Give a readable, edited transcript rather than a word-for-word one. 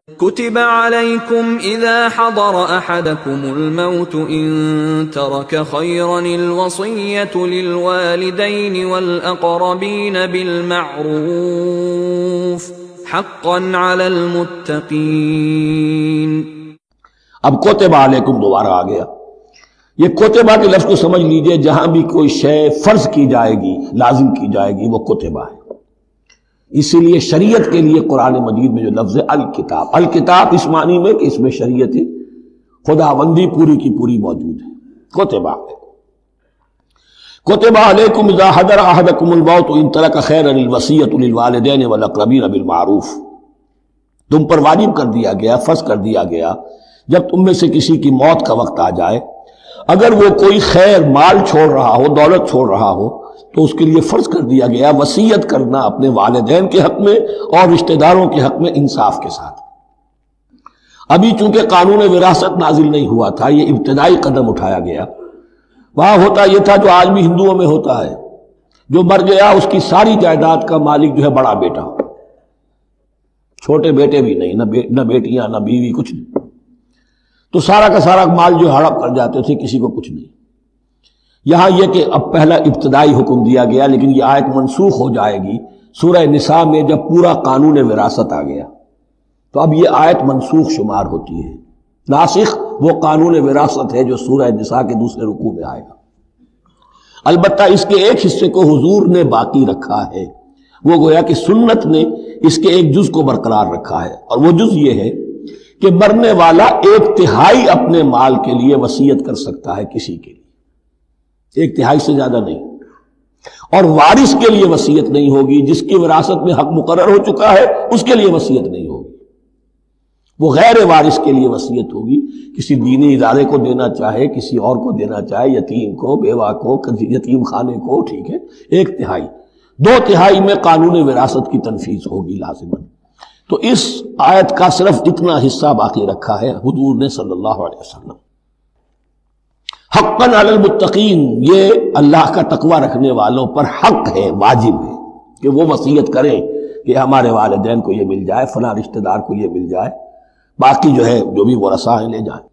كتب عليكم إذا حضر أحدكم الموت إن ترك خيرا الوصية للوالدين والأقربين بالمعروف حقا على المتقين۔ اب کتب علیکم دوبارہ آ گیا۔ یہ کتبہ کے لفظ کو سمجھ لیجئے، جہاں بھی کوئی شے فرض کی جائے گی، لازم کی جائے گی، وہ کتبہ ہے۔ اسی لیے شریعت کے لیے قرآن مجید میں جو لفظ ہے الکتاب، الکتاب اس معنی میں کہ اس میں شریعت خداوندی پوری کی پوری موجود ہے۔ کتبہ کتب علیکم اذا حضر احدکم الموت ان ترک خیرا الوصیۃ للوالدین والاقربین بالمعروف، تم پر واجب کر دیا گیا، فرض کر دیا گیا، جب تم میں سے کسی کی موت کا وقت آ جائے، اگر وہ کوئی خیر مال چھوڑ رہا ہو، دولت چھوڑ رہا ہو، تو اس کے لیے فرض کر دیا گیا وصیت کرنا اپنے والدین کے حق میں اور رشتہ داروں کے حق میں انصاف کے ساتھ۔ ابھی چونکہ قانون وراثت نازل نہیں ہوا تھا، یہ ابتدائی قدم اٹھایا گیا۔ وہاں ہوتا یہ تھا جو آج بھی ہندوؤں میں ہوتا ہے، جو مر گیا اس کی ساری جائیداد کا مالک جو ہے بڑا بیٹا، چھوٹے بیٹے بھی نہیں، نہ بیٹیاں نہ بیوی، کچھ نہیں، تو سارا کا سارا مال جو ہڑپ کر جاتے تھے، کسی کو کچھ نہیں۔ یہاں یہ کہ اب پہلا ابتدائی حکم دیا گیا، لیکن یہ آیت منسوخ ہو جائے گی سورہ نساء میں جب پورا قانون وراثت آ گیا، تو اب یہ آیت منسوخ شمار ہوتی ہے۔ ناسخ وہ قانون وراثت ہے جو سورہ نساء کے دوسرے رکوع میں آئے گا۔ البتہ اس کے ایک حصے کو حضور نے باقی رکھا ہے، وہ گویا کہ سنت نے اس کے ایک جز کو برقرار رکھا ہے، اور وہ جز یہ ہے کہ مرنے والا 1/3 اپنے مال کے لیے وصیت کر سکتا ہے کسی کے لیے، 1/3 سے زیادہ نہیں، اور وارث کے لیے وصیت نہیں ہوگی، جس کی وراثت میں حق مقرر ہو چکا ہے اس کے لیے وصیت نہیں ہوگی، وہ غیر وارث کے لیے وصیت ہوگی، کسی دینی ادارے کو دینا چاہے، کسی اور کو دینا چاہے، یتیم کو، بیوہ کو، یتیم خانے کو، ٹھیک ہے، 1/3، 2/3 میں قانون وراثت کی تنفیذ ہوگی لازماً۔ تو اس آیت کا صرف اتنا حصہ باقی رکھا ہے حضور نے صلی اللہ علیہ وسلم۔ حقاً علی المتقین، یہ اللہ کا تقوی رکھنے والوں پر حق ہے، واجب ہے کہ وہ وصیت کریں کہ ہمارے والدین کو یہ مل جائے، فلاں رشتہ دار کو یہ مل جائے، باقی جو ہے جو بھی ورثہ ہیں لے جائیں۔